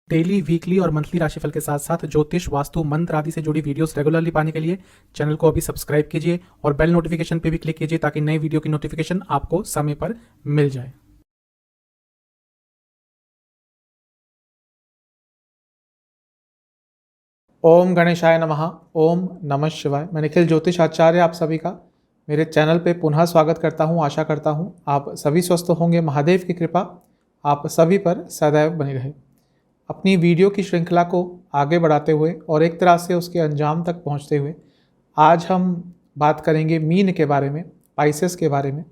Daily, weekly और monthly राशिफल के साथ साथ ज्योतिष, वास्तु, मंत्र आदि से जुड़ी वीडियोस रेगुलरली पाने के लिए चैनल को अभी सब्सक्राइब कीजिए और बेल नोटिफिकेशन पे भी क्लिक कीजिए ताकि नई वीडियो की नोटिफिकेशन आपको समय पर मिल जाए। ओम गणेशाय नमः। ओम नमः शिवाय। मैं निखिल ज्योतिष आचार्य आप सभी का मेरे चैनल पे पुनः स्वागत करता हूँ। आशा करता हूँ आप सभी स्वस्थ होंगे। महादेव की कृपा आप सभी पर सदैव बनी रहे। अपनी वीडियो की श्रृंखला को आगे बढ़ाते हुए और एक तरह से उसके अंजाम तक पहुंचते हुए आज हम बात करेंगे मीन के बारे में, पाइसेस के बारे में।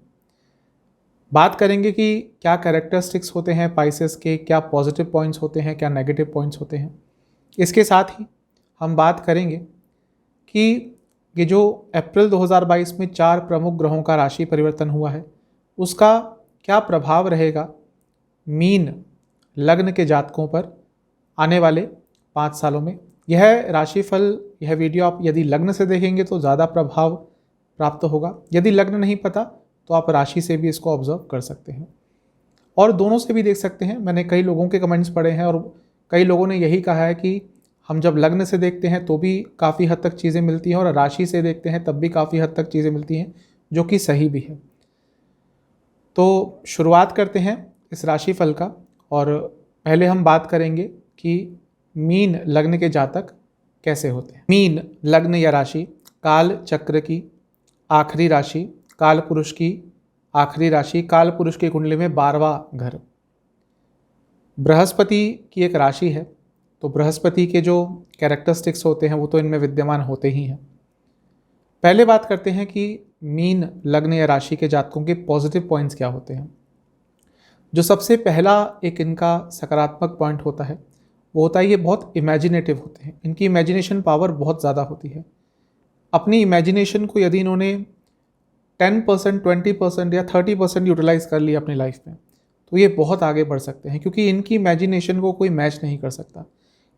बात करेंगे कि क्या कैरेक्टरिस्टिक्स होते हैं पाइसेस के, क्या पॉजिटिव पॉइंट्स होते हैं, क्या नेगेटिव पॉइंट्स होते हैं। इसके साथ ही हम बात करेंगे कि ये जो अप्रैल 2022 में 4 प्रमुख ग्रहों का राशि परिवर्तन हुआ है उसका क्या प्रभाव रहेगा मीन लग्न के जातकों पर आने वाले 5 सालों में। यह राशिफल, यह वीडियो आप यदि लग्न से देखेंगे तो ज़्यादा प्रभाव प्राप्त होगा। यदि लग्न नहीं पता तो आप राशि से भी इसको ऑब्जर्व कर सकते हैं और दोनों से भी देख सकते हैं। मैंने कई लोगों के कमेंट्स पढ़े हैं और कई लोगों ने यही कहा है कि हम जब लग्न से देखते हैं तो भी काफ़ी हद तक चीज़ें मिलती हैं और राशि से देखते हैं तब भी काफ़ी हद तक चीज़ें मिलती हैं, जो कि सही भी है। तो शुरुआत करते हैं इस राशिफल का और पहले हम बात करेंगे कि मीन लग्न के जातक कैसे होते हैं। मीन लग्न या राशि काल चक्र की आखिरी राशि, काल पुरुष की आखिरी राशि, काल पुरुष की कुंडली में 12वां घर, बृहस्पति की एक राशि है। तो बृहस्पति के जो कैरेक्टरिस्टिक्स होते हैं वो तो इनमें विद्यमान होते ही हैं। पहले बात करते हैं कि मीन लग्न या राशि के जातकों के पॉजिटिव पॉइंट्स क्या होते हैं। जो सबसे पहला एक इनका सकारात्मक पॉइंट होता है वो होता है ये बहुत इमेजिनेटिव होते हैं। इनकी इमेजिनेशन पावर बहुत ज़्यादा होती है। अपनी इमेजिनेशन को यदि इन्होंने 10%, 20% या 30% यूटिलाइज कर लिया अपनी लाइफ में तो ये बहुत आगे बढ़ सकते हैं, क्योंकि इनकी इमेजिनेशन को कोई मैच नहीं कर सकता।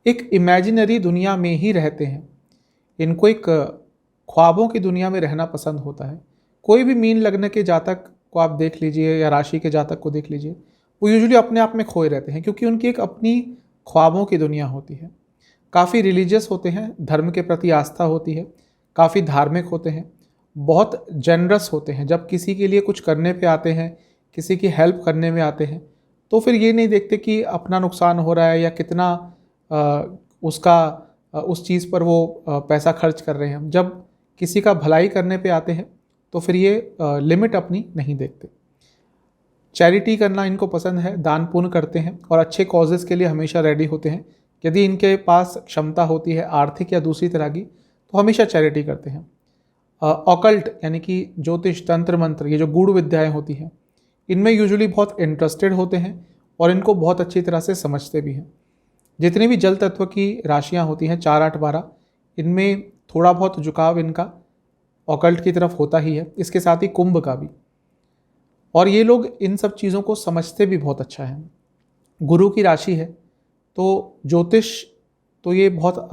एक इमेजिनरी दुनिया में ही रहते हैं। इनको एक ख्वाबों की दुनिया में रहना पसंद होता है। कोई भी मीन लग्न के जातक को आप देख लीजिए या राशि के जातक को देख लीजिए, वो यूजुअली अपने आप में खोए रहते हैं, क्योंकि उनकी एक अपनी ख्वाबों की दुनिया होती है। काफ़ी रिलीजियस होते हैं, धर्म के प्रति आस्था होती है, काफ़ी धार्मिक होते हैं, बहुत जनरस होते हैं। जब किसी के लिए कुछ करने पे आते हैं, किसी की हेल्प करने में आते हैं तो फिर ये नहीं देखते कि अपना नुकसान हो रहा है या कितना उस चीज़ पर वो पैसा खर्च कर रहे हैं। जब किसी का भलाई करने पे आते हैं तो फिर ये लिमिट अपनी नहीं देखते। चैरिटी करना इनको पसंद है, दान पुण्य करते हैं और अच्छे कॉजेज़ के लिए हमेशा रेडी होते हैं। यदि इनके पास क्षमता होती है आर्थिक या दूसरी तरह की तो हमेशा चैरिटी करते हैं। ऑकल्ट यानी कि ज्योतिष, तंत्र मंत्र, ये जो गूढ़ विद्याएँ होती हैं इनमें यूजुअली बहुत इंटरेस्टेड होते हैं और इनको बहुत अच्छी तरह से समझते भी हैं। जितनी भी जल तत्व की राशियाँ होती हैं 4, 8, 12, इनमें थोड़ा बहुत झुकाव इनका ऑकल्ट की तरफ होता ही है। इसके साथ ही कुंभ का भी। और ये लोग इन सब चीज़ों को समझते भी बहुत अच्छा है। गुरु की राशि है तो ज्योतिष तो ये बहुत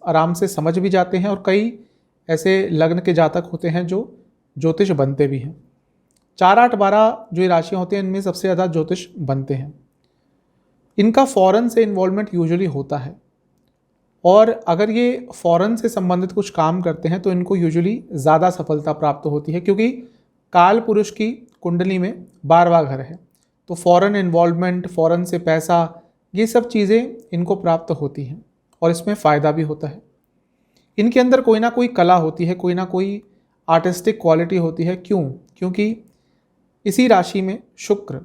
आराम से समझ भी जाते हैं और कई ऐसे लग्न के जातक होते हैं जो ज्योतिष बनते भी हैं। 4, 8, 12 जो ये राशियाँ होती हैं इनमें सबसे ज़्यादा ज्योतिष बनते हैं। इनका फॉरेन से इन्वॉल्वमेंट यूजुअली होता है और अगर ये फॉरेन से संबंधित कुछ काम करते हैं तो इनको यूजुअली ज़्यादा सफलता प्राप्त होती है, क्योंकि काल पुरुष की कुंडली में 12वां घर है। तो फॉरेन इन्वॉल्वमेंट, फॉरेन से पैसा, ये सब चीज़ें इनको प्राप्त होती हैं और इसमें फ़ायदा भी होता है। इनके अंदर कोई ना कोई कला होती है, कोई ना कोई आर्टिस्टिक क्वालिटी होती है। क्यों? क्योंकि इसी राशि में शुक्र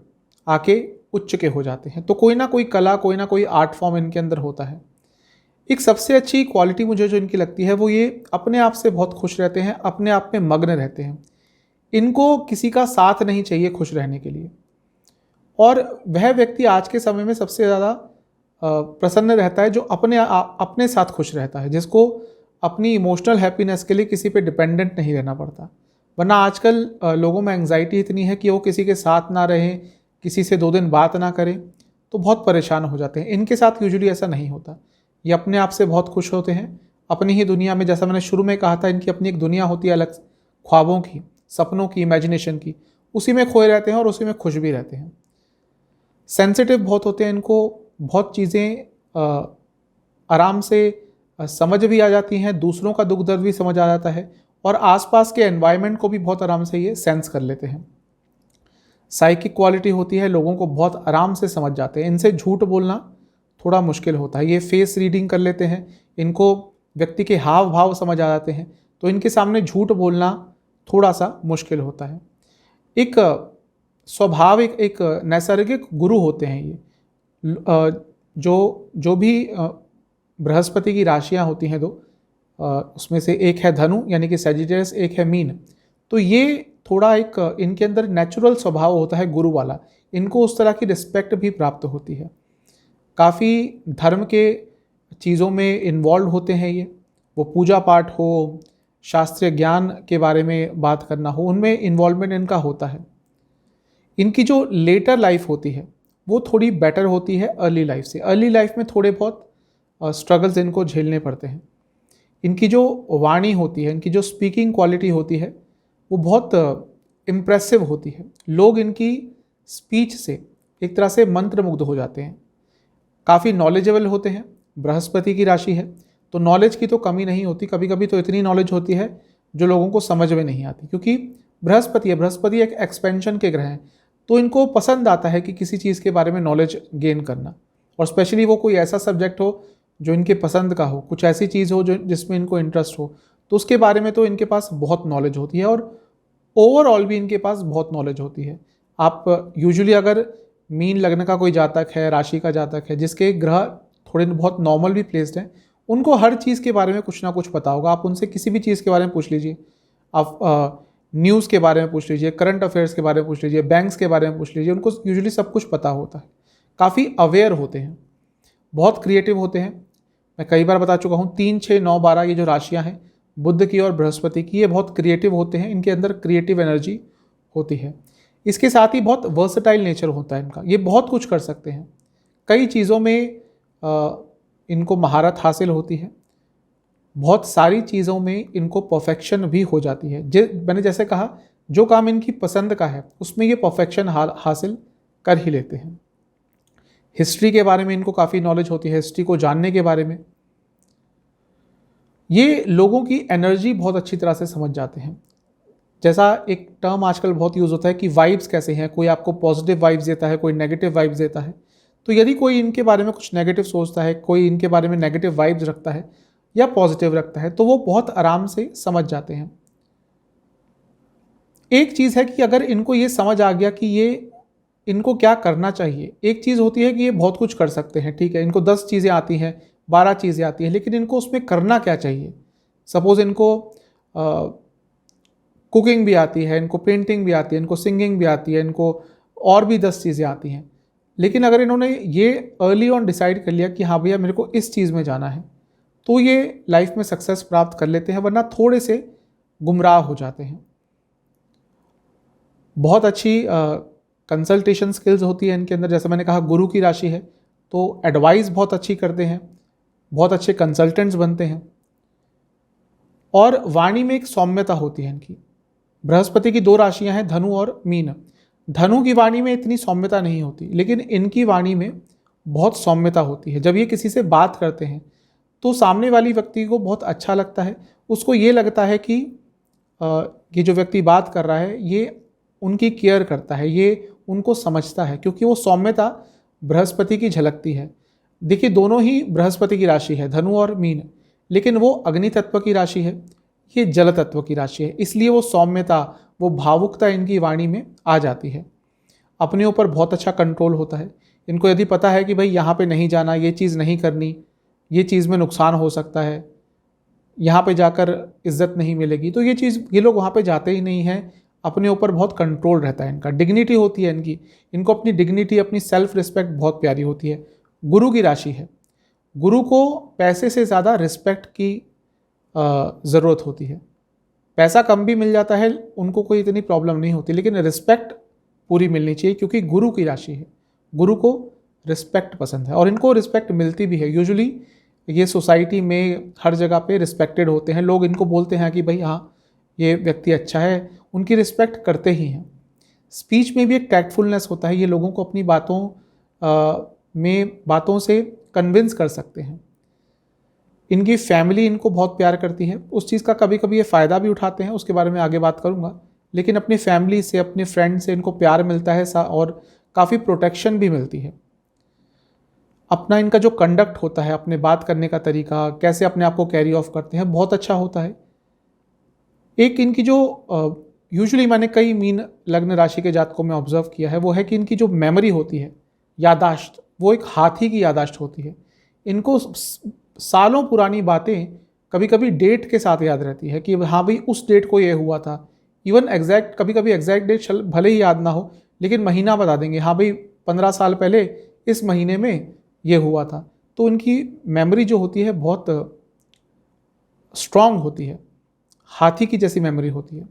आके उच्च के हो जाते हैं। तो कोई ना कोई कला, कोई ना कोई आर्ट फॉर्म इनके अंदर होता है। एक सबसे अच्छी क्वालिटी मुझे जो इनकी लगती है वो ये अपने आप से बहुत खुश रहते हैं, अपने आप में मग्न रहते हैं। इनको किसी का साथ नहीं चाहिए खुश रहने के लिए। और वह व्यक्ति आज के समय में सबसे ज़्यादा प्रसन्न रहता है जो अपने साथ खुश रहता है, जिसको अपनी इमोशनल हैप्पीनेस के लिए किसी पे डिपेंडेंट नहीं रहना पड़ता। वरना आजकल लोगों में एंग्जाइटी इतनी है कि वो किसी के साथ ना रहें, किसी से 2 दिन बात ना करें तो बहुत परेशान हो जाते हैं। इनके साथ यूजुअली ऐसा नहीं होता। ये अपने आप से बहुत खुश होते हैं, अपनी ही दुनिया में। जैसा मैंने शुरू में कहा था, इनकी अपनी एक दुनिया होती है अलग, ख्वाबों की, सपनों की, इमेजिनेशन की। उसी में खोए रहते हैं और उसी में खुश भी रहते हैं। सेंसिटिव बहुत होते हैं, इनको बहुत चीज़ें आराम से समझ भी आ जाती हैं, दूसरों का दुख दर्द भी समझ आ जाता है, और आसपास के एनवायरनमेंट को भी बहुत आराम से ये सेंस कर लेते हैं। साइकिक क्वालिटी होती है, लोगों को बहुत आराम से समझ जाते हैं। इनसे झूठ बोलना थोड़ा मुश्किल होता है। ये फेस रीडिंग कर लेते हैं, इनको व्यक्ति के हाव भाव समझ आ जाते हैं, तो इनके सामने झूठ बोलना थोड़ा सा मुश्किल होता है। एक स्वाभाविक एक नैसर्गिक गुरु होते हैं ये। जो भी बृहस्पति की राशियां होती हैं दो, उसमें से एक है धनु यानी कि सैजिटेरियस, एक है मीन। तो ये थोड़ा एक इनके अंदर नेचुरल स्वभाव होता है गुरु वाला। इनको उस तरह की रिस्पेक्ट भी प्राप्त होती है। काफ़ी धर्म के चीज़ों में इन्वॉल्व होते हैं ये, वो पूजा पाठ हो, शास्त्रीय ज्ञान के बारे में बात करना हो, उनमें इन्वॉल्वमेंट इनका होता है। इनकी जो लेटर लाइफ होती है वो थोड़ी बेटर होती है अर्ली लाइफ से। अर्ली लाइफ में थोड़े बहुत स्ट्रगल्स इनको झेलने पड़ते हैं। इनकी जो वाणी होती है, इनकी जो स्पीकिंग क्वालिटी होती है वो बहुत इम्प्रेसिव होती है। लोग इनकी स्पीच से एक तरह से मंत्रमुग्ध हो जाते हैं। काफ़ी नॉलेजेबल होते हैं। बृहस्पति की राशि है तो नॉलेज की तो कमी नहीं होती, कभी कभी तो इतनी नॉलेज होती है जो लोगों को समझ में नहीं आती, क्योंकि बृहस्पति एक एक्सपेंशन के ग्रह हैं। तो इनको पसंद आता है कि किसी चीज़ के बारे में नॉलेज गेन करना, और स्पेशली वो कोई ऐसा सब्जेक्ट हो जो इनके पसंद का हो, कुछ ऐसी चीज़ हो जो जिसमें इनको इंटरेस्ट हो, तो उसके बारे में तो इनके पास बहुत नॉलेज होती है, और ओवरऑल भी इनके पास बहुत नॉलेज होती है। आप यूजुअली अगर मीन लग्न का कोई जातक है, राशि का जातक है, जिसके ग्रह थोड़े बहुत नॉर्मल भी प्लेस्ड हैं, उनको हर चीज़ के बारे में कुछ ना कुछ पता होगा। आप उनसे किसी भी चीज़ के बारे में पूछ लीजिए, आप न्यूज़ के बारे में पूछ लीजिए, करंट अफेयर्स के बारे में पूछ लीजिए, बैंक्स के बारे में पूछ लीजिए, उनको यूजुअली सब कुछ पता होता है। काफ़ी अवेयर होते हैं, बहुत क्रिएटिव होते हैं। मैं कई बार बता चुका हूँ 3, 6, 9, 12 ये जो राशियाँ हैं बुध की और बृहस्पति की, ये बहुत क्रिएटिव होते हैं। इनके अंदर क्रिएटिव एनर्जी होती है। इसके साथ ही बहुत वर्सटाइल नेचर होता है इनका। ये बहुत कुछ कर सकते हैं, कई चीज़ों में इनको महारत हासिल होती है। बहुत सारी चीज़ों में इनको परफेक्शन भी हो जाती है। मैंने जैसे कहा, जो काम इनकी पसंद का है उसमें ये परफेक्शन हासिल कर ही लेते हैं। हिस्ट्री के बारे में इनको काफ़ी नॉलेज होती है, हिस्ट्री को जानने के बारे में। ये लोगों की एनर्जी बहुत अच्छी तरह से समझ जाते हैं। जैसा एक टर्म आजकल बहुत यूज़ होता है कि वाइब्स कैसे हैं, कोई आपको पॉजिटिव वाइब्स देता है, कोई नेगेटिव वाइब्स देता है। तो यदि कोई इनके बारे में कुछ नेगेटिव सोचता है, कोई इनके बारे में नेगेटिव वाइब्स रखता है या पॉजिटिव रखता है, तो वो बहुत आराम से समझ जाते हैं। एक चीज़ है कि अगर इनको ये समझ आ गया कि ये इनको क्या करना चाहिए। एक चीज़ होती है कि ये बहुत कुछ कर सकते हैं, ठीक है, इनको 10 चीज़ें आती हैं, 12 चीज़ें आती हैं, लेकिन इनको उसमें करना क्या चाहिए। सपोज़ इनको कुकिंग भी आती है, इनको पेंटिंग भी आती है, इनको सिंगिंग भी आती है, इनको और भी 10 चीज़ें आती हैं, लेकिन अगर इन्होंने ये अर्ली ऑन डिसाइड कर लिया कि हाँ भैया मेरे को इस चीज़ में जाना है, तो ये लाइफ में सक्सेस प्राप्त कर लेते हैं, वरना थोड़े से गुमराह हो जाते हैं। बहुत अच्छी कंसल्टेशन स्किल्स होती है इनके अंदर। जैसे मैंने कहा गुरु की राशि है तो एडवाइस बहुत अच्छी करते हैं, बहुत अच्छे कंसल्टेंट्स बनते हैं, और वाणी में एक सौम्यता होती है इनकी। बृहस्पति की 2 राशियां हैं, धनु और मीन। धनु की वाणी में इतनी सौम्यता नहीं होती, लेकिन इनकी वाणी में बहुत सौम्यता होती है। जब ये किसी से बात करते हैं तो सामने वाली व्यक्ति को बहुत अच्छा लगता है। उसको ये लगता है कि ये जो व्यक्ति बात कर रहा है ये उनकी केयर करता है, ये उनको समझता है, क्योंकि वो सौम्यता बृहस्पति की झलकती है। देखिए, दोनों ही बृहस्पति की राशि है, धनु और मीन, लेकिन वो अग्नि तत्व की राशि है, ये जल तत्व की राशि है। इसलिए वो सौम्यता, वो भावुकता इनकी वाणी में आ जाती है। अपने ऊपर बहुत अच्छा कंट्रोल होता है इनको। यदि पता है कि भाई यहाँ पे नहीं जाना, ये चीज़ नहीं करनी, ये चीज़ में नुकसान हो सकता है, यहाँ पे जाकर इज्जत नहीं मिलेगी, तो ये लोग वहाँ पे जाते ही नहीं हैं। अपने ऊपर बहुत कंट्रोल रहता है इनका। डिग्निटी होती है इनकी, इनको अपनी डिग्निटी, अपनी सेल्फ रिस्पेक्ट बहुत प्यारी होती है। गुरु की राशि है, गुरु को पैसे से ज़्यादा रिस्पेक्ट की ज़रूरत होती है। पैसा कम भी मिल जाता है, उनको कोई इतनी प्रॉब्लम नहीं होती, लेकिन रिस्पेक्ट पूरी मिलनी चाहिए, क्योंकि गुरु की राशि है। गुरु को रिस्पेक्ट पसंद है और इनको रिस्पेक्ट मिलती भी है। यूजुअली ये सोसाइटी में हर जगह पे रिस्पेक्टेड होते हैं। लोग इनको बोलते हैं कि भाई हाँ ये व्यक्ति अच्छा है, उनकी रिस्पेक्ट करते ही हैं। स्पीच में भी एक टैक्टफुलनेस होता है। ये लोगों को अपनी बातों से कन्विंस कर सकते हैं। इनकी फैमिली इनको बहुत प्यार करती है, उस चीज़ का कभी कभी ये फ़ायदा भी उठाते हैं, उसके बारे में आगे बात करूँगा। लेकिन अपनी फैमिली से, अपने फ्रेंड से इनको प्यार मिलता है और काफ़ी प्रोटेक्शन भी मिलती है। अपना इनका जो कंडक्ट होता है, अपने बात करने का तरीका, कैसे अपने आप को कैरी ऑफ करते हैं, बहुत अच्छा होता है। एक इनकी जो यूजुअली मैंने कई मीन लग्न राशि के जातकों में ऑब्जर्व किया है, वो है कि इनकी जो मेमोरी होती है, यादाश्त, वो एक हाथी की यादाश्त होती है। इनको सालों पुरानी बातें कभी कभी डेट के साथ याद रहती है कि हाँ भाई उस डेट को ये हुआ था। इवन एग्जैक्ट, कभी कभी एग्जैक्ट डेट भले ही याद ना हो, लेकिन महीना बता देंगे, हाँ भाई 15 साल पहले इस महीने में ये हुआ था। तो इनकी मेमोरी जो होती है बहुत स्ट्रांग होती है, हाथी की जैसी मेमोरी होती है।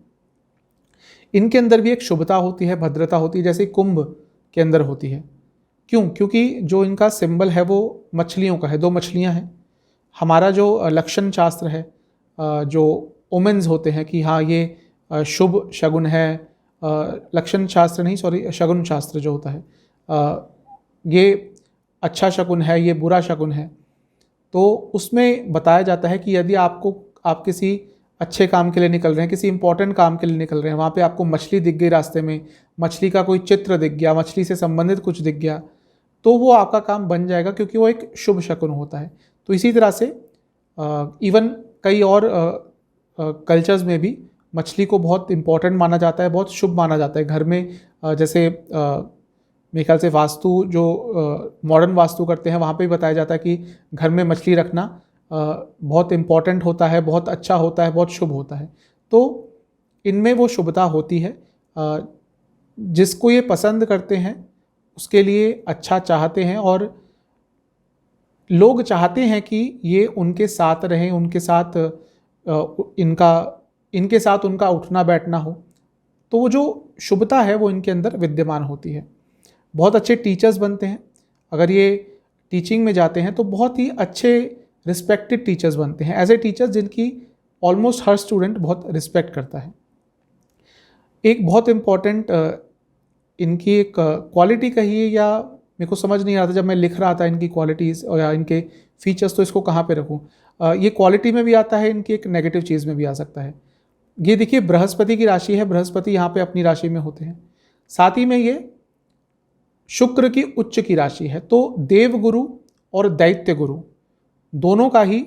इनके अंदर भी एक शुभता होती है, भद्रता होती है, जैसे कुंभ के अंदर होती है। क्यों? क्योंकि जो इनका सिंबल है वो मछलियों का है, 2 मछलियां हैं। हमारा जो लक्षण शास्त्र है, जो ओमेन्स होते हैं कि हाँ ये शुभ शगुन है, लक्षण शास्त्र नहीं, सॉरी, शगुन शास्त्र जो होता है, ये अच्छा शगुन है, ये बुरा शगुन है। तो उसमें बताया जाता है कि यदि आप किसी अच्छे काम के लिए निकल रहे हैं, किसी इंपॉर्टेंट काम के लिए निकल रहे हैं, वहाँ पे आपको मछली दिख गई रास्ते में, मछली का कोई चित्र दिख गया, मछली से संबंधित कुछ दिख गया, तो वो आपका काम बन जाएगा, क्योंकि वो एक शुभ शकुन होता है। तो इसी तरह से इवन कई और कल्चर्स में भी मछली को बहुत इंपॉर्टेंट माना जाता है, बहुत शुभ माना जाता है। घर में जैसे मेरे ख्याल से वास्तु जो मॉडर्न वास्तु करते हैं, वहाँ पे भी बताया जाता है कि घर में मछली रखना बहुत इम्पॉर्टेंट होता है, बहुत अच्छा होता है, बहुत शुभ होता है। तो इनमें वो शुभता होती है। जिसको ये पसंद करते हैं उसके लिए अच्छा चाहते हैं, और लोग चाहते हैं कि ये उनके साथ रहें, उनके साथ इनके साथ उनका उठना बैठना हो। तो वो जो शुभता है वो इनके अंदर विद्यमान होती है। बहुत अच्छे टीचर्स बनते हैं, अगर ये टीचिंग में जाते हैं तो बहुत ही अच्छे रिस्पेक्टेड टीचर्स बनते हैं, ऐसे टीचर्स जिनकी ऑलमोस्ट हर स्टूडेंट बहुत रिस्पेक्ट करता है। एक बहुत इम्पॉर्टेंट इनकी एक क्वालिटी कहिए, या मेरे को समझ नहीं आता जब मैं लिख रहा था इनकी क्वालिटीज़ और या इनके फीचर्स, तो इसको कहाँ पे रखूँ। ये क्वालिटी में भी आता है, इनकी एक नेगेटिव चीज़ में भी आ सकता है। ये देखिए बृहस्पति की राशि है, बृहस्पति यहाँ पे अपनी राशि में होते हैं, साथ ही में ये शुक्र की उच्च की राशि है। तो देव गुरु और दैत्य गुरु दोनों का ही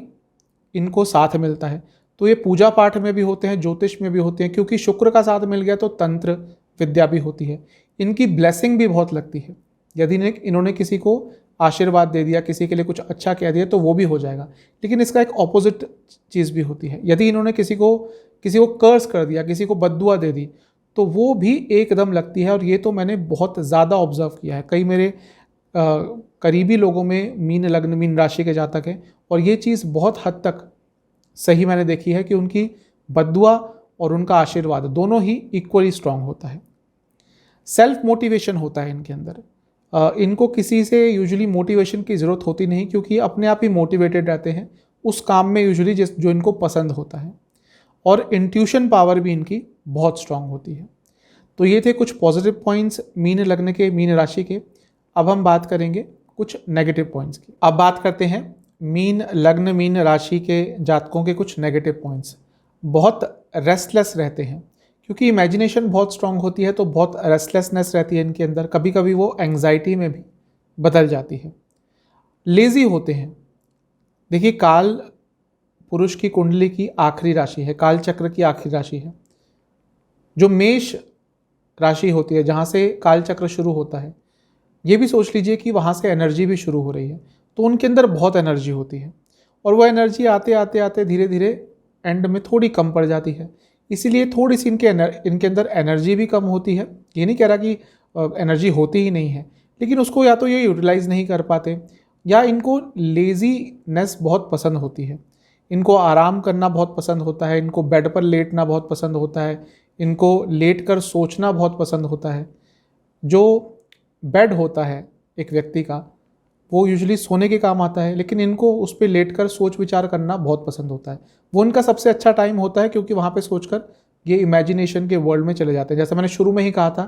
इनको साथ मिलता है। तो ये पूजा पाठ में भी होते हैं, ज्योतिष में भी होते हैं, क्योंकि शुक्र का साथ मिल गया तो तंत्र विद्या भी होती है। इनकी ब्लेसिंग भी बहुत लगती है, यदि इन्होंने किसी को आशीर्वाद दे दिया, किसी के लिए कुछ अच्छा कह दिया, तो वो भी हो जाएगा। लेकिन इसका एक ऑपोजिट चीज़ भी होती है, यदि इन्होंने किसी को कर्स कर दिया, किसी को बद्दुआ दे दी, तो वो भी एकदम लगती है। और ये तो मैंने बहुत ज़्यादा ऑब्जर्व किया है, कई मेरे करीबी लोगों में मीन लग्न मीन राशि के जातक हैं, और ये चीज़ बहुत हद तक सही मैंने देखी है कि उनकी बद्दुआ और उनका आशीर्वाद दोनों ही इक्वली स्ट्रांग होता है। सेल्फ मोटिवेशन होता है इनके अंदर। इनको किसी से यूजुअली मोटिवेशन की ज़रूरत होती नहीं, क्योंकि अपने आप ही मोटिवेटेड रहते हैं उस काम में यूजुअली जो इनको पसंद होता है। और इंट्यूशन पावर भी इनकी बहुत स्ट्रांग होती है। तो ये थे कुछ पॉजिटिव पॉइंट्स मीन लग्न के, मीन राशि के। अब हम बात करेंगे कुछ नेगेटिव पॉइंट्स की। अब बात करते हैं मीन लग्न मीन राशि के जातकों के कुछ नेगेटिव पॉइंट्स। बहुत रेस्टलेस रहते हैं, क्योंकि इमेजिनेशन बहुत स्ट्रांग होती है, तो बहुत रेस्टलेसनेस रहती है इनके अंदर, कभी कभी वो एंग्जाइटी में भी बदल जाती है। लेज़ी होते हैं। देखिए काल पुरुष की कुंडली की आखिरी राशि है, काल चक्र की आखिरी राशि है। जो मेष राशि होती है, जहाँ से काल चक्र शुरू होता है, ये भी सोच लीजिए कि वहाँ से एनर्जी भी शुरू हो रही है। तो उनके अंदर बहुत एनर्जी होती है, और वो एनर्जी आते आते आते धीरे धीरे एंड में थोड़ी कम पड़ जाती है। इसीलिए थोड़ी सी इनके अंदर एनर्जी भी कम होती है। ये नहीं कह रहा कि एनर्जी होती ही नहीं है, लेकिन उसको या तो ये यूटिलाइज नहीं कर पाते, या इनको लेजीनेस बहुत पसंद होती है। इनको आराम करना बहुत पसंद होता है, इनको बेड पर लेटना बहुत पसंद होता है, इनको लेट कर सोचना बहुत पसंद होता है। जो बेड होता है एक व्यक्ति का, वो यूजुअली सोने के काम आता है, लेकिन इनको उस पर लेट कर सोच विचार करना बहुत पसंद होता है। वो इनका सबसे अच्छा टाइम होता है, क्योंकि वहाँ पे सोचकर ये इमेजिनेशन के वर्ल्ड में चले जाते हैं। जैसे मैंने शुरू में ही कहा था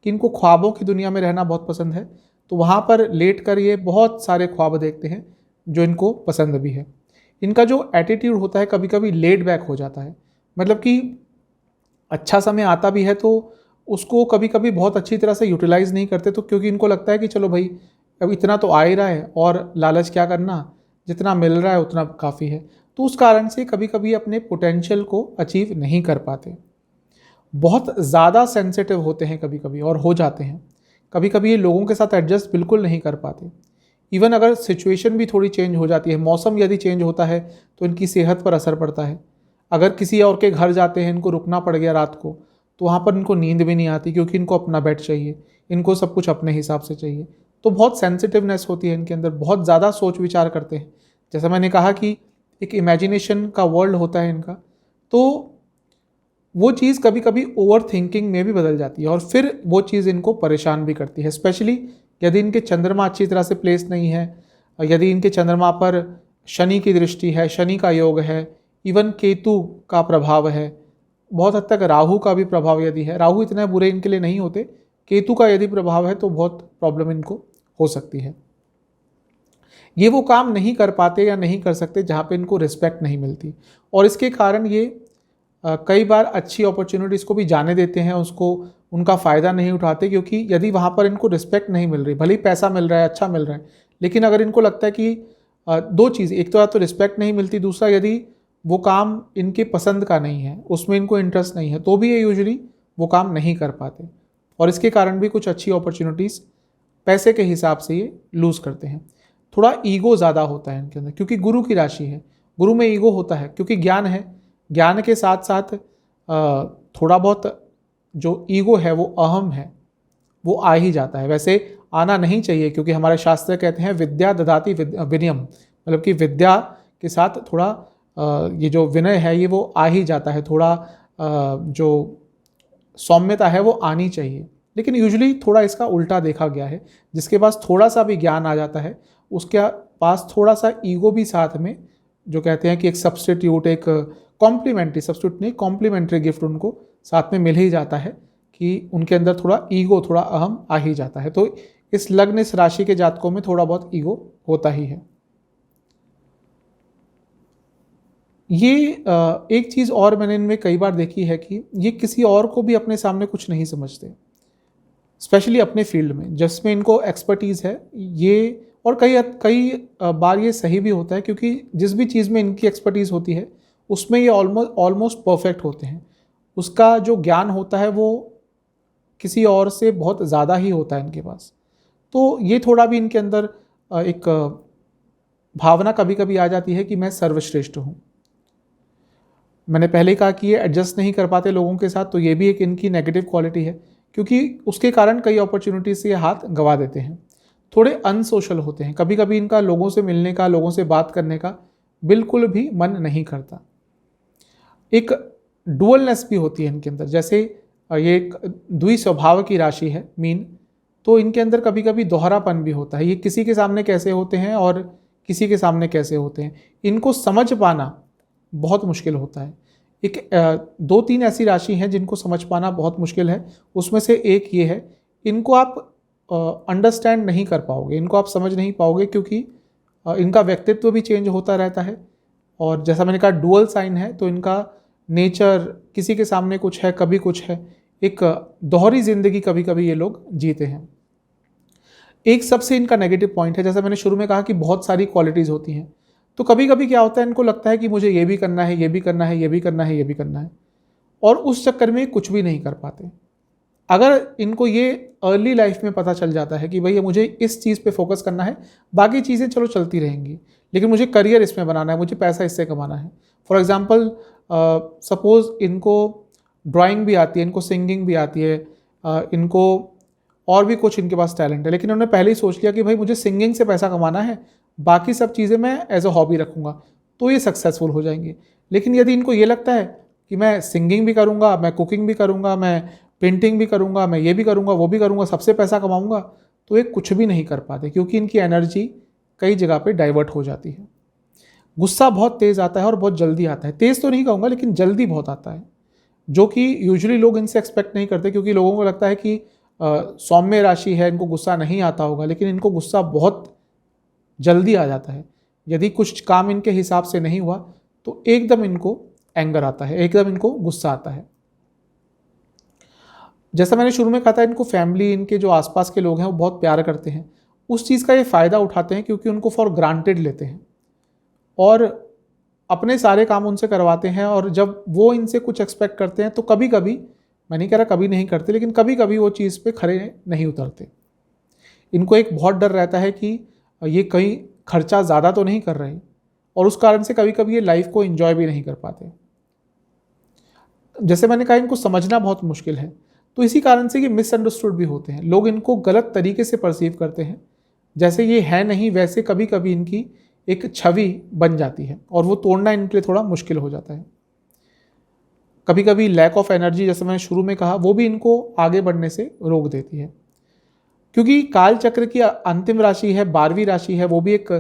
कि इनको ख्वाबों की दुनिया में रहना बहुत पसंद है, तो वहाँ पर लेट कर ये बहुत सारे ख्वाब देखते हैं, जो इनको पसंद भी है। इनका जो एटीट्यूड होता है कभी कभी लेड बैक हो जाता है, मतलब कि अच्छा समय आता भी है तो उसको कभी कभी बहुत अच्छी तरह से यूटिलाइज नहीं करते, तो क्योंकि इनको लगता है कि चलो भाई अब इतना तो आ ही रहा है और लालच क्या करना, जितना मिल रहा है उतना काफ़ी है। तो उस कारण से कभी कभी अपने पोटेंशियल को अचीव नहीं कर पाते, बहुत ज़्यादा सेंसिटिव होते हैं कभी कभी और हो जाते हैं। कभी कभी ये लोगों के साथ एडजस्ट बिल्कुल नहीं कर पाते। इवन अगर सिचुएशन भी थोड़ी चेंज हो जाती है, मौसम यदि चेंज होता है तो इनकी सेहत पर असर पड़ता है। अगर किसी और के घर जाते हैं, इनको रुकना पड़ गया रात को, तो वहाँ पर इनको नींद भी नहीं आती क्योंकि इनको अपना बेड चाहिए, इनको सब कुछ अपने हिसाब से चाहिए। तो बहुत सेंसिटिवनेस होती है इनके अंदर, बहुत ज़्यादा सोच विचार करते हैं। जैसा मैंने कहा कि एक इमेजिनेशन का वर्ल्ड होता है इनका, तो वो चीज़ कभी कभी ओवर थिंकिंग में भी बदल जाती है और फिर वो चीज़ इनको परेशान भी करती है। स्पेशली यदि इनके चंद्रमा अच्छी तरह से प्लेस नहीं है, यदि इनके चंद्रमा पर शनि की दृष्टि है, शनि का योग है, इवन केतु का प्रभाव है, बहुत हद तक राहु का भी प्रभाव यदि है, राहु इतने बुरे इनके लिए नहीं होते, केतु का यदि प्रभाव है तो बहुत प्रॉब्लम इनको हो सकती है। ये वो काम नहीं कर पाते या नहीं कर सकते जहाँ पे इनको रिस्पेक्ट नहीं मिलती, और इसके कारण ये कई बार अच्छी अपॉर्चुनिटीज़ को भी जाने देते हैं, उसको उनका फ़ायदा नहीं उठाते, क्योंकि यदि वहाँ पर इनको रिस्पेक्ट नहीं मिल रही, भले ही पैसा मिल रहा है, अच्छा मिल रहा है, लेकिन अगर इनको लगता है कि दो चीज़, एक तो या तो रिस्पेक्ट नहीं मिलती, दूसरा यदि वो काम इनके पसंद का नहीं है, उसमें इनको इंटरेस्ट नहीं है, तो भी ये यूजुअली वो काम नहीं कर पाते, और इसके कारण भी कुछ अच्छी अपॉर्चुनिटीज़ पैसे के हिसाब से ये लूज़ करते हैं। थोड़ा ईगो ज़्यादा होता है इनके अंदर, क्योंकि गुरु की राशि है, गुरु में ईगो होता है, क्योंकि ज्ञान है, ज्ञान के साथ साथ थोड़ा बहुत जो ईगो है वो अहम है, वो आ ही जाता है। वैसे आना नहीं चाहिए, क्योंकि हमारे शास्त्र कहते हैं विद्या ददाति विनयम, मतलब कि विद्या के साथ थोड़ा ये जो विनय है ये वो आ ही जाता है, थोड़ा जो सौम्यता है वो आनी चाहिए। लेकिन यूजुअली थोड़ा इसका उल्टा देखा गया है, जिसके पास थोड़ा सा भी ज्ञान आ जाता है उसके पास थोड़ा सा ईगो भी साथ में, जो कहते हैं कि एक सब्स्टिट्यूट, एक कॉम्प्लीमेंट्री, सब्स्टिट्यूट नहीं, कॉम्प्लीमेंट्री गिफ्ट उनको साथ में मिल ही जाता है कि उनके अंदर थोड़ा ईगो, थोड़ा अहम आ ही जाता है। तो इस लग्न, इस राशि के जातकों में थोड़ा बहुत ईगो होता ही है। ये एक चीज़ और मैंने इनमें कई बार देखी है कि ये किसी और को भी अपने सामने कुछ नहीं समझते, स्पेशली अपने फील्ड में जिसमें इनको एक्सपर्टीज़ है ये। और कई कई बार ये सही भी होता है, क्योंकि जिस भी चीज़ में इनकी एक्सपर्टीज़ होती है उसमें ये ऑलमोस्ट परफेक्ट होते हैं। उसका जो ज्ञान होता है वो किसी और से बहुत ज़्यादा ही होता है इनके पास। तो ये थोड़ा भी इनके अंदर एक भावना कभी कभी आ जाती है कि मैं सर्वश्रेष्ठ हूँ। मैंने पहले ही कहा कि ये एडजस्ट नहीं कर पाते लोगों के साथ, तो ये भी एक इनकी नेगेटिव क्वालिटी है, क्योंकि उसके कारण कई अपॉर्चुनिटीज से ये हाथ गंवा देते हैं। थोड़े अनसोशल होते हैं, कभी कभी इनका लोगों से मिलने का, लोगों से बात करने का बिल्कुल भी मन नहीं करता। एक डुअलनेस भी होती है इनके अंदर, जैसे ये एक द्वि स्वभाव की राशि है मीन, तो इनके अंदर कभी कभी दोहरापन भी होता है। ये किसी के सामने कैसे होते हैं और किसी के सामने कैसे होते हैं, इनको समझ पाना बहुत मुश्किल होता है। एक दो तीन ऐसी राशि हैं जिनको समझ पाना बहुत मुश्किल है, उसमें से एक ये है, इनको आप अंडरस्टैंड नहीं कर पाओगे, इनको आप समझ नहीं पाओगे, क्योंकि इनका व्यक्तित्व भी चेंज होता रहता है। और जैसा मैंने कहा डुअल साइन है, तो इनका नेचर किसी के सामने कुछ है, कभी कुछ है, एक दोहरी जिंदगी कभी कभी ये लोग जीते हैं। एक सबसे इनका नेगेटिव पॉइंट है, जैसा मैंने शुरू में कहा कि बहुत सारी क्वालिटीज़ होती हैं, तो कभी कभी क्या होता है, इनको लगता है कि मुझे ये भी करना है, ये भी करना है, ये भी करना है, ये भी करना है, और उस चक्कर में कुछ भी नहीं कर पाते। अगर इनको ये अर्ली लाइफ में पता चल जाता है कि भैया मुझे इस चीज़ पे फोकस करना है, बाकी चीज़ें चलो चलती रहेंगी, लेकिन मुझे करियर इसमें बनाना है, मुझे पैसा इससे कमाना है। फॉर एग्जांपल सपोज़ इनको ड्राइंग भी आती है, इनको सिंगिंग भी आती है, इनको और भी कुछ इनके पास टैलेंट है, लेकिन उन्होंने पहले ही सोच लिया कि भाई मुझे सिंगिंग से पैसा कमाना है, बाकी सब चीज़ें मैं एज अ हॉबी रखूँगा, तो ये सक्सेसफुल हो जाएंगे। लेकिन यदि इनको ये लगता है कि मैं सिंगिंग भी करूँगा, मैं कुकिंग भी करूँगा, मैं पेंटिंग भी करूँगा, मैं ये भी करूँगा, वो भी करूँगा, सबसे पैसा कमाऊँगा, तो ये कुछ भी नहीं कर पाते, क्योंकि इनकी एनर्जी कई जगह पे डाइवर्ट हो जाती है। गुस्सा बहुत तेज़ आता है और बहुत जल्दी आता है, तेज़ तो नहीं कहूँगा लेकिन जल्दी बहुत आता है, जो कि यूजुअली लोग इनसे एक्सपेक्ट नहीं करते, क्योंकि लोगों को लगता है कि सौम्य राशि है, इनको गुस्सा नहीं आता होगा, लेकिन इनको गुस्सा बहुत जल्दी आ जाता है। यदि कुछ काम इनके हिसाब से नहीं हुआ तो एकदम इनको एंगर आता है, एकदम इनको गुस्सा आता है। जैसा मैंने शुरू में कहा था, इनको फैमिली, इनके जो आसपास के लोग हैं वो बहुत प्यार करते हैं, उस चीज़ का ये फ़ायदा उठाते हैं क्योंकि उनको फॉर ग्रांटेड लेते हैं और अपने सारे काम उनसे करवाते हैं। और जब वो इनसे कुछ एक्सपेक्ट करते हैं तो कभी कभी, मैं नहीं कह रहा कभी नहीं करते, लेकिन कभी कभी वो चीज़ पे खरे नहीं उतरते। इनको एक बहुत डर रहता है कि ये कहीं खर्चा ज़्यादा तो नहीं कर रहे, और उस कारण से कभी कभी ये लाइफ को एंजॉय भी नहीं कर पाते। जैसे मैंने कहा, इनको समझना बहुत मुश्किल है, तो इसी कारण से ये मिसअंडरस्टूड भी होते हैं। लोग इनको गलत तरीके से परसीव करते हैं, जैसे ये है नहीं वैसे कभी कभी इनकी एक छवि बन जाती है और वो तोड़ना इनके लिए थोड़ा मुश्किल हो जाता है। कभी कभी लैक ऑफ एनर्जी, जैसे मैंने शुरू में कहा, वो भी इनको आगे बढ़ने से रोक देती है। क्योंकि काल चक्र की अंतिम राशि है, 12वीं राशि है, वो भी एक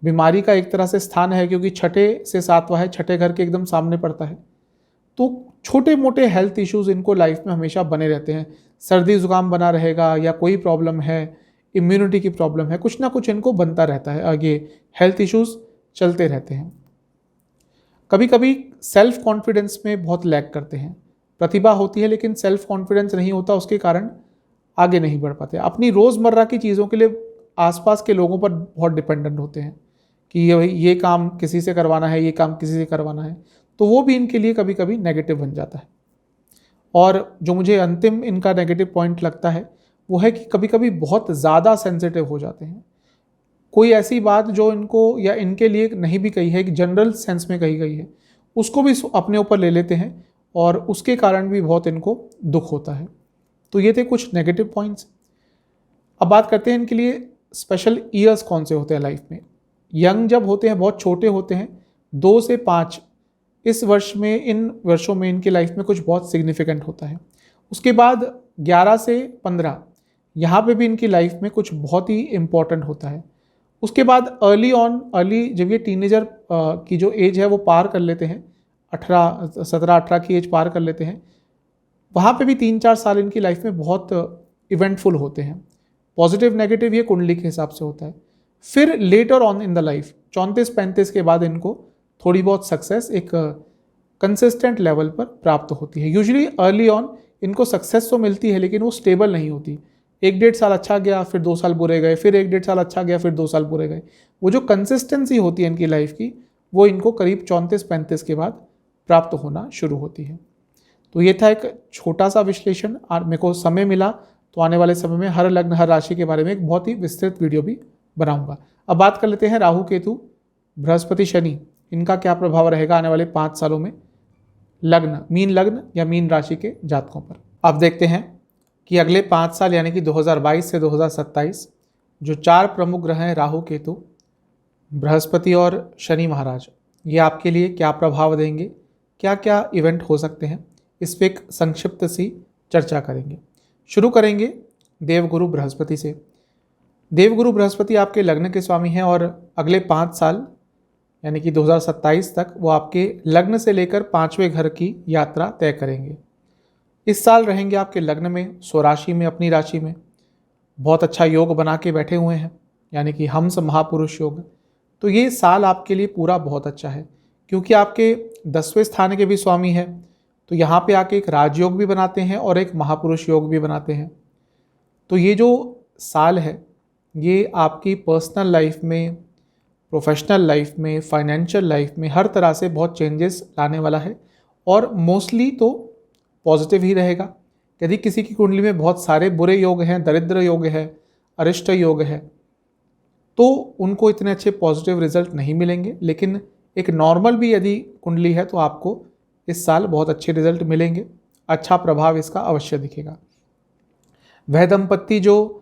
बीमारी का एक तरह से स्थान है, क्योंकि छठे से सातवां है, छठे घर के एकदम सामने पड़ता है। तो छोटे मोटे हेल्थ इश्यूज इनको लाइफ में हमेशा बने रहते हैं। सर्दी जुकाम बना रहेगा, या कोई प्रॉब्लम है, इम्यूनिटी की प्रॉब्लम है, कुछ ना कुछ इनको बनता रहता है, आगे हेल्थ इश्यूज चलते रहते हैं। कभी कभी सेल्फ कॉन्फिडेंस में बहुत लैक करते हैं। प्रतिभा होती है लेकिन सेल्फ कॉन्फिडेंस नहीं होता, उसके कारण आगे नहीं बढ़ पाते। अपनी रोज़मर्रा की चीज़ों के लिए आसपास के लोगों पर बहुत डिपेंडेंट होते हैं कि ये काम किसी से करवाना है, ये काम किसी से करवाना है, तो वो भी इनके लिए कभी कभी नेगेटिव बन जाता है। और जो मुझे अंतिम इनका नेगेटिव पॉइंट लगता है वो है कि कभी कभी बहुत ज़्यादा सेंसिटिव हो जाते हैं। कोई ऐसी बात जो इनको या इनके लिए नहीं भी कही है, कि जनरल सेंस में कही गई है, उसको भी अपने ऊपर ले लेते हैं और उसके कारण भी बहुत इनको दुख होता है। तो ये थे कुछ नेगेटिव पॉइंट्स। अब बात करते हैं इनके लिए स्पेशल ईयर्स कौन से होते हैं लाइफ में। यंग जब होते हैं, बहुत छोटे होते हैं, 2 से 5, इस वर्ष में, इन वर्षों में इनकी लाइफ में कुछ बहुत सिग्निफिकेंट होता है। उसके बाद 11 से 15, यहाँ पे भी इनकी लाइफ में कुछ बहुत ही इम्पॉर्टेंट होता है। उसके बाद अर्ली जब ये टीनेजर की जो एज है वो पार कर लेते हैं, 17-18 की एज पार कर लेते हैं, वहाँ पे भी 3-4 साल इनकी लाइफ में बहुत इवेंटफुल होते हैं। पॉजिटिव नेगेटिव ये कुंडली के हिसाब से होता है। फिर later on in the life 34-35 के बाद इनको थोड़ी बहुत सक्सेस एक कंसिस्टेंट लेवल पर प्राप्त होती है। यूजुअली अर्ली ऑन इनको सक्सेस तो मिलती है लेकिन वो स्टेबल नहीं होती। 1-1.5 साल अच्छा गया, फिर 2 साल बुरे गए, फिर 1-1.5 साल अच्छा गया, फिर 2 साल बुरे गए। वो जो कंसिस्टेंसी होती है इनकी लाइफ की, वो इनको करीब 34-35 के बाद प्राप्त होना शुरू होती है। तो ये था एक छोटा सा विश्लेषण। और मेरे को समय मिला तो आने वाले समय में हर लग्न, हर राशि के बारे में एक बहुत ही विस्तृत वीडियो भी बनाऊंगा। अब बात कर लेते हैं राहु केतु, बृहस्पति, शनि, इनका क्या प्रभाव रहेगा आने वाले 5 सालों में मीन लग्न या मीन राशि के जातकों पर। अब देखते हैं कि अगले 5 साल यानी कि 2022 से 2027 जो 4 प्रमुख ग्रह हैं, राहु, केतु, बृहस्पति और शनि महाराज, ये आपके लिए क्या प्रभाव देंगे, क्या क्या इवेंट हो सकते हैं, इस पर एक संक्षिप्त सी चर्चा करेंगे। शुरू करेंगे देवगुरु बृहस्पति से। देवगुरु बृहस्पति आपके लग्न के स्वामी हैं और अगले 5 साल यानी कि 2027 तक वो आपके लग्न से लेकर 5वें घर की यात्रा तय करेंगे। इस साल रहेंगे आपके लग्न में, स्वराशि में, अपनी राशि में। बहुत अच्छा योग बना के बैठे हुए हैं, यानी कि हंस महापुरुष योग। तो ये साल आपके लिए पूरा बहुत अच्छा है, क्योंकि आपके 10वें स्थान के भी स्वामी है, तो यहाँ पे आके एक राजयोग भी बनाते हैं और एक महापुरुष योग भी बनाते हैं। तो ये जो साल है ये आपकी पर्सनल लाइफ में, प्रोफेशनल लाइफ में, फाइनेंशियल लाइफ में हर तरह से बहुत चेंजेस लाने वाला है और मोस्टली तो पॉजिटिव ही रहेगा। यदि किसी की कुंडली में बहुत सारे बुरे योग हैं, दरिद्र योग है, अरिष्ट योग है, तो उनको इतने अच्छे पॉजिटिव रिजल्ट नहीं मिलेंगे। लेकिन एक नॉर्मल भी यदि कुंडली है तो आपको इस साल बहुत अच्छे रिजल्ट मिलेंगे, अच्छा प्रभाव इसका अवश्य दिखेगा। वह दंपत्ति जो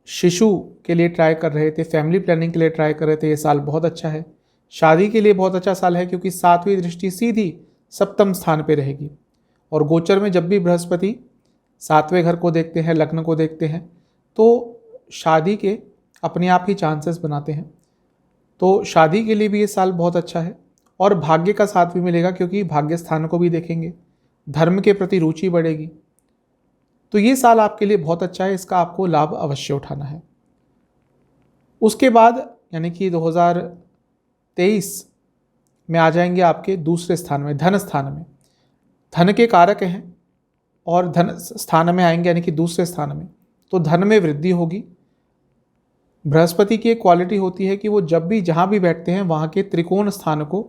शिशु के लिए ट्राई कर रहे थे, फैमिली प्लानिंग के लिए ट्राई कर रहे थे, ये साल बहुत अच्छा है। शादी के लिए बहुत अच्छा साल है, क्योंकि 7वीं दृष्टि सीधी 7वें स्थान पे रहेगी और गोचर में जब भी बृहस्पति 7वें घर को देखते हैं, लग्न को देखते हैं, तो शादी के अपने आप ही चांसेस बनाते हैं। तो शादी के लिए भी ये साल बहुत अच्छा है और भाग्य का साथ भी मिलेगा, क्योंकि भाग्य स्थान को भी देखेंगे, धर्म के प्रति रुचि बढ़ेगी। तो ये साल आपके लिए बहुत अच्छा है, इसका आपको लाभ अवश्य उठाना है। उसके बाद यानी कि 2023 में आ जाएंगे आपके दूसरे स्थान में, धन स्थान में। धन के कारक हैं और धन स्थान में आएंगे यानी कि दूसरे स्थान में, तो धन में वृद्धि होगी। बृहस्पति की एक क्वालिटी होती है कि वो जब भी जहाँ भी बैठते हैं वहाँ के त्रिकोण स्थान को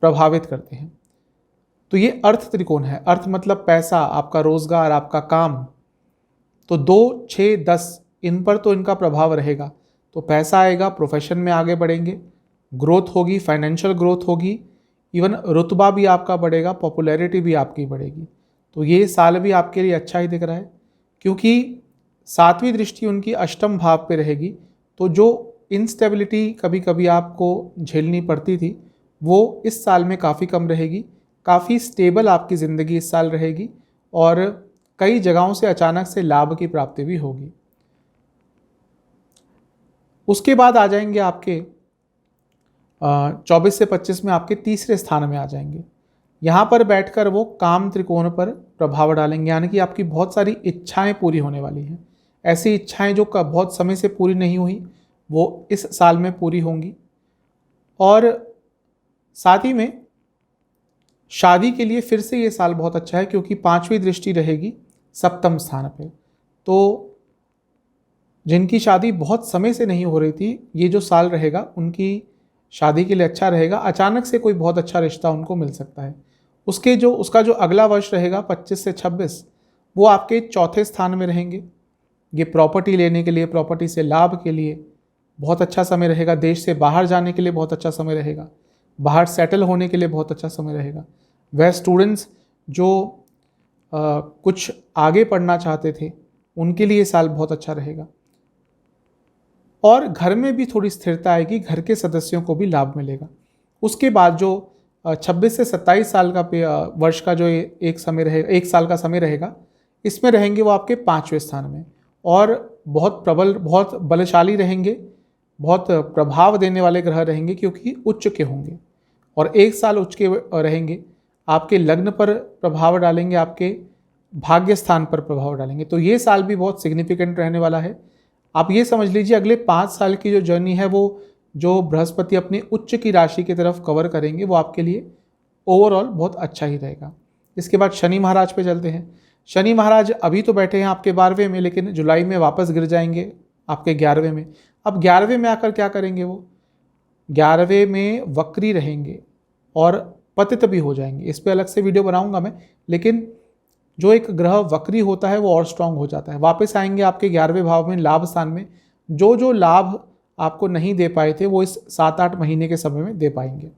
प्रभावित करते हैं। तो ये अर्थ त्रिकोण है। अर्थ मतलब पैसा, आपका रोजगार, आपका काम। तो 2, 6, 10 इन पर तो इनका प्रभाव रहेगा। तो पैसा आएगा, प्रोफेशन में आगे बढ़ेंगे, ग्रोथ होगी, फाइनेंशियल ग्रोथ होगी, इवन रुतबा भी आपका बढ़ेगा, पॉपुलैरिटी भी आपकी बढ़ेगी। तो ये साल भी आपके लिए अच्छा ही दिख रहा है, क्योंकि 7वीं दृष्टि उनकी अष्टम भाव पे रहेगी। तो जो इंस्टेबिलिटी कभी कभी आपको झेलनी पड़ती थी वो इस साल में काफ़ी कम रहेगी। काफ़ी स्टेबल आपकी ज़िंदगी इस साल रहेगी और कई जगहों से अचानक से लाभ की प्राप्ति भी होगी। उसके बाद आ जाएंगे आपके 24 से 25 में आपके तीसरे स्थान में आ जाएंगे। यहाँ पर बैठकर वो काम त्रिकोण पर प्रभाव डालेंगे, यानी कि आपकी बहुत सारी इच्छाएं पूरी होने वाली हैं। ऐसी इच्छाएं जो बहुत समय से पूरी नहीं हुई वो इस साल में पूरी होंगी। और साथ ही में शादी के लिए फिर से ये साल बहुत अच्छा है, क्योंकि 5वीं दृष्टि रहेगी सप्तम स्थान पे। तो जिनकी शादी बहुत समय से नहीं हो रही थी, ये जो साल रहेगा उनकी शादी के लिए अच्छा रहेगा। अचानक से कोई बहुत अच्छा रिश्ता उनको मिल सकता है। उसका जो अगला वर्ष रहेगा 25 से 26, वो आपके चौथे स्थान में रहेंगे। ये प्रॉपर्टी लेने के लिए, प्रॉपर्टी से लाभ के लिए बहुत अच्छा समय रहेगा। देश से बाहर जाने के लिए बहुत अच्छा समय रहेगा। बाहर सेटल होने के लिए बहुत अच्छा समय रहेगा। वह स्टूडेंट्स जो कुछ आगे पढ़ना चाहते थे उनके लिए साल बहुत अच्छा रहेगा। और घर में भी थोड़ी स्थिरता आएगी, घर के सदस्यों को भी लाभ मिलेगा। उसके बाद जो 26 से 27 साल का वर्ष का जो एक साल का समय रहेगा, इसमें रहेंगे वो आपके 5वें स्थान में और बहुत बलशाली रहेंगे, बहुत प्रभाव देने वाले ग्रह रहेंगे, क्योंकि उच्च के होंगे और एक साल उच्च के रहेंगे। आपके लग्न पर प्रभाव डालेंगे, आपके भाग्य स्थान पर प्रभाव डालेंगे। तो ये साल भी बहुत सिग्निफिकेंट रहने वाला है। आप ये समझ लीजिए अगले 5 साल की जो जर्नी है वो जो बृहस्पति अपनी उच्च की राशि की तरफ कवर करेंगे वो आपके लिए ओवरऑल बहुत अच्छा ही रहेगा। इसके बाद शनि महाराज पे चलते हैं। शनि महाराज अभी तो बैठे हैं आपके 12वें में, लेकिन जुलाई में वापस गिर जाएंगे आपके 11वें में। अब 11वें में आकर क्या करेंगे, वो 11वें में वक्री रहेंगे और पतित भी हो जाएंगे। इस पर अलग से वीडियो बनाऊंगा मैं, लेकिन जो एक ग्रह वक्री होता है वो और स्ट्रांग हो जाता है। वापस आएंगे आपके 11वें भाव में, लाभ स्थान में। जो लाभ आपको नहीं दे पाए थे वो इस 7-8 महीने के समय में दे पाएंगे।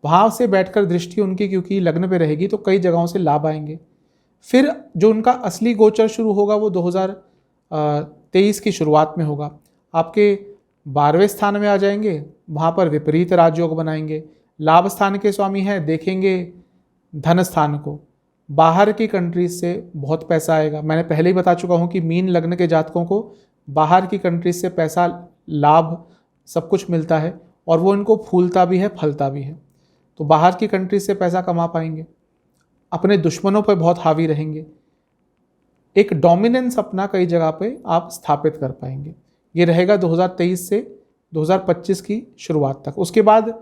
वहाँ से बैठकर दृष्टि उनकी क्योंकि लग्न पे रहेगी तो कई जगहों से लाभ आएंगे। फिर जो उनका असली गोचर शुरू होगा वो 2023 की शुरुआत में होगा। आपके 12वें स्थान में आ जाएंगे, वहाँ पर विपरीत राजयोग बनाएंगे। लाभ स्थान के स्वामी हैं, देखेंगे धन स्थान को। बाहर की कंट्रीज से बहुत पैसा आएगा। मैंने पहले ही बता चुका हूँ कि मीन लग्न के जातकों को बाहर की कंट्रीज से पैसा, लाभ सब कुछ मिलता है और वो इनको फूलता भी है, फलता भी है। तो बाहर की कंट्रीज से पैसा कमा पाएंगे, अपने दुश्मनों पर बहुत हावी रहेंगे, एक डोमिनेंस अपना कई जगह पे आप स्थापित कर पाएंगे। ये रहेगा 2023 से 2025 की शुरुआत तक। उसके बाद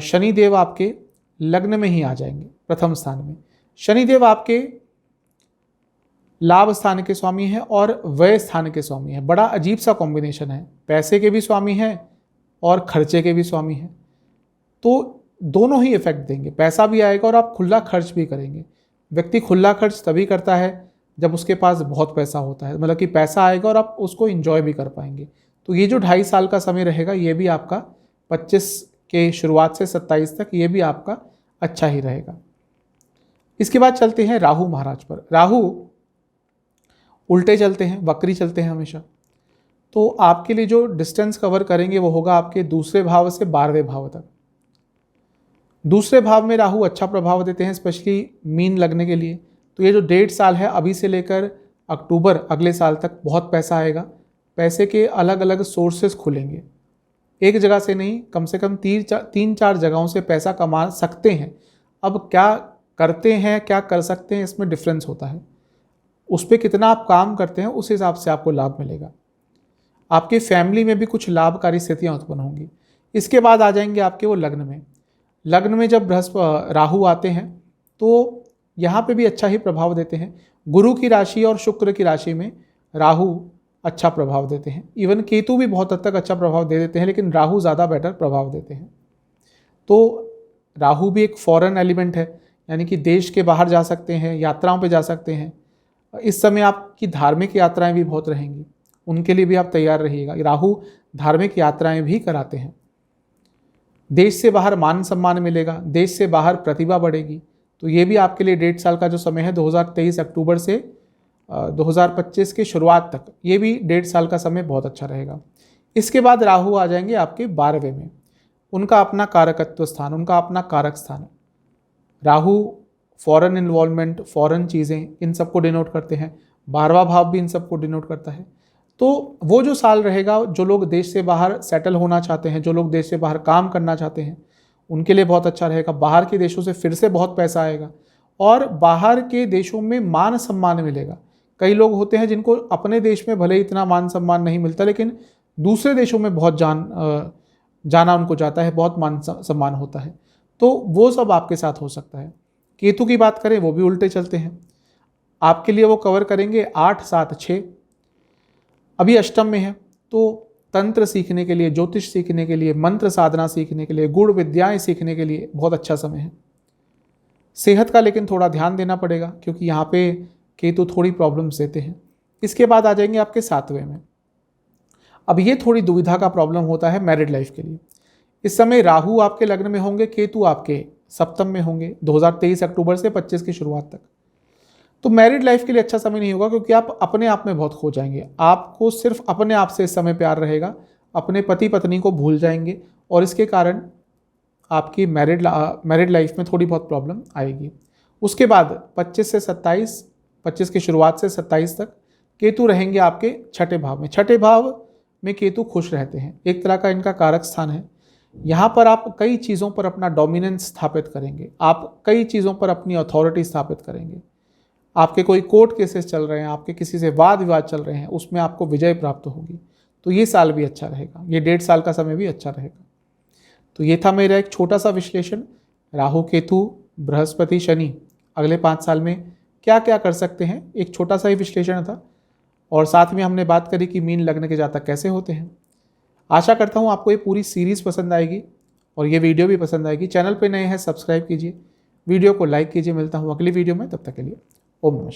शनिदेव आपके लग्न में ही आ जाएंगे, प्रथम स्थान में। शनिदेव आपके लाभ स्थान के स्वामी हैं और व्यय स्थान के स्वामी हैं। बड़ा अजीब सा कॉम्बिनेशन है, पैसे के भी स्वामी हैं और खर्चे के भी स्वामी हैं। तो दोनों ही इफेक्ट देंगे, पैसा भी आएगा और आप खुला खर्च भी करेंगे। व्यक्ति खुला खर्च तभी करता है जब उसके पास बहुत पैसा होता है, मतलब कि पैसा आएगा और आप उसको एंजॉय भी कर पाएंगे। तो ये जो 2.5 साल का समय रहेगा ये भी आपका 25 के शुरुआत से 27 तक ये भी आपका अच्छा ही रहेगा। इसके बाद चलते हैं राहु महाराज पर। राहु उल्टे चलते हैं, वक्री चलते हैं हमेशा। तो आपके लिए जो डिस्टेंस कवर करेंगे वो होगा आपके दूसरे भाव से 12वें भाव तक। दूसरे भाव में राहु अच्छा प्रभाव देते हैं, स्पेशली मीन लगने के लिए। तो ये जो 1.5 साल है, अभी से लेकर अक्टूबर अगले साल तक बहुत पैसा आएगा। पैसे के अलग अलग सोर्सेस खुलेंगे, एक जगह से नहीं, कम से कम 3-4 जगहों से पैसा कमा सकते हैं। अब क्या करते हैं, क्या कर सकते हैं, इसमें डिफरेंस होता है। उस पर कितना आप काम करते हैं उस हिसाब से आपको लाभ मिलेगा। आपके फैमिली में भी कुछ लाभकारी स्थितियाँ उत्पन्न होंगी। इसके बाद आ जाएंगे आपके वो लग्न में। लग्न में जब राहु आते हैं तो यहाँ पे भी अच्छा ही प्रभाव देते हैं। गुरु की राशि और शुक्र की राशि में राहु अच्छा प्रभाव देते हैं। इवन केतु भी बहुत हद तक अच्छा प्रभाव दे देते हैं, लेकिन राहु ज़्यादा बेटर प्रभाव देते हैं। तो राहु भी एक फॉरेन एलिमेंट है, यानी कि देश के बाहर जा सकते हैं, यात्राओं पे जा सकते हैं। इस समय आपकी धार्मिक यात्राएं भी बहुत रहेंगी, उनके लिए भी आप तैयार रहिएगा। राहु धार्मिक यात्राएं भी कराते हैं। देश से बाहर मान सम्मान मिलेगा, देश से बाहर प्रतिभा बढ़ेगी। तो ये भी आपके लिए 1.5 साल का जो समय है 2023 अक्टूबर से 2025 की शुरुआत तक, ये भी 1.5 साल का समय बहुत अच्छा रहेगा। इसके बाद राहु आ जाएंगे आपके 12वें में। उनका अपना कारकत्व स्थान, उनका अपना कारक स्थान है। राहु फॉरेन इन्वॉल्वमेंट, फॉरेन चीज़ें, इन सबको डिनोट करते हैं। 12वां भाव भी इन सबको डिनोट करता है। तो वो जो साल रहेगा, जो लोग देश से बाहर सेटल होना चाहते हैं, जो लोग देश से बाहर काम करना चाहते हैं, उनके लिए बहुत अच्छा रहेगा। बाहर के देशों से फिर से बहुत पैसा आएगा और बाहर के देशों में मान सम्मान मिलेगा। कई लोग होते हैं जिनको अपने देश में भले ही इतना मान सम्मान नहीं मिलता, लेकिन दूसरे देशों में बहुत जाना उनको जाता है, बहुत मान सम्मान होता है। तो वो सब आपके साथ हो सकता है। केतु की बात करें, वो भी उल्टे चलते हैं। आपके लिए वो कवर करेंगे 8, 7, 6। अभी अष्टम में है, तो तंत्र सीखने के लिए, ज्योतिष सीखने के लिए, मंत्र साधना सीखने के लिए, गुण विद्याएं सीखने के लिए बहुत अच्छा समय है। सेहत का लेकिन थोड़ा ध्यान देना पड़ेगा, क्योंकि यहाँ पे केतु थोड़ी प्रॉब्लम्स देते हैं। इसके बाद आ जाएंगे आपके 7वें में। अब ये थोड़ी दुविधा का प्रॉब्लम होता है मैरिड लाइफ के लिए। इस समय राहु आपके लग्न में होंगे, केतु आपके सप्तम में होंगे 2023 अक्टूबर से 25 की शुरुआत तक। तो मैरिड लाइफ के लिए अच्छा समय नहीं होगा, क्योंकि आप अपने आप में बहुत खो जाएंगे। आपको सिर्फ अपने आप से इस समय प्यार रहेगा, अपने पति पत्नी को भूल जाएंगे, और इसके कारण आपकी मैरिड लाइफ में थोड़ी बहुत प्रॉब्लम आएगी। उसके बाद 25 से 27, 25 की शुरुआत से 27 तक केतु रहेंगे आपके 6ठे भाव में। 6ठे भाव में केतु खुश रहते हैं, एक तरह का इनका कारक स्थान है। यहाँ पर आप कई चीज़ों पर अपना डोमिनेंस स्थापित करेंगे, आप कई चीज़ों पर अपनी अथॉरिटी स्थापित करेंगे। आपके कोई कोर्ट केसेस चल रहे हैं, आपके किसी से वाद विवाद चल रहे हैं, उसमें आपको विजय प्राप्त होगी। तो ये साल भी अच्छा रहेगा, ये 1.5 साल का समय भी अच्छा रहेगा। तो ये था मेरा एक छोटा सा विश्लेषण। राहु, केतु, बृहस्पति, शनि अगले 5 साल में क्या क्या कर सकते हैं, एक छोटा सा ही विश्लेषण था। और साथ में हमने बात करी कि मीन लग्न के जातक कैसे होते हैं। आशा करता हूँ आपको ये पूरी सीरीज़ पसंद आएगी और ये वीडियो भी पसंद आएगी। चैनल पे नए हैं, सब्सक्राइब कीजिए, वीडियो को लाइक कीजिए। मिलता हूँ अगली वीडियो में, तब तक के लिए ओम नमः।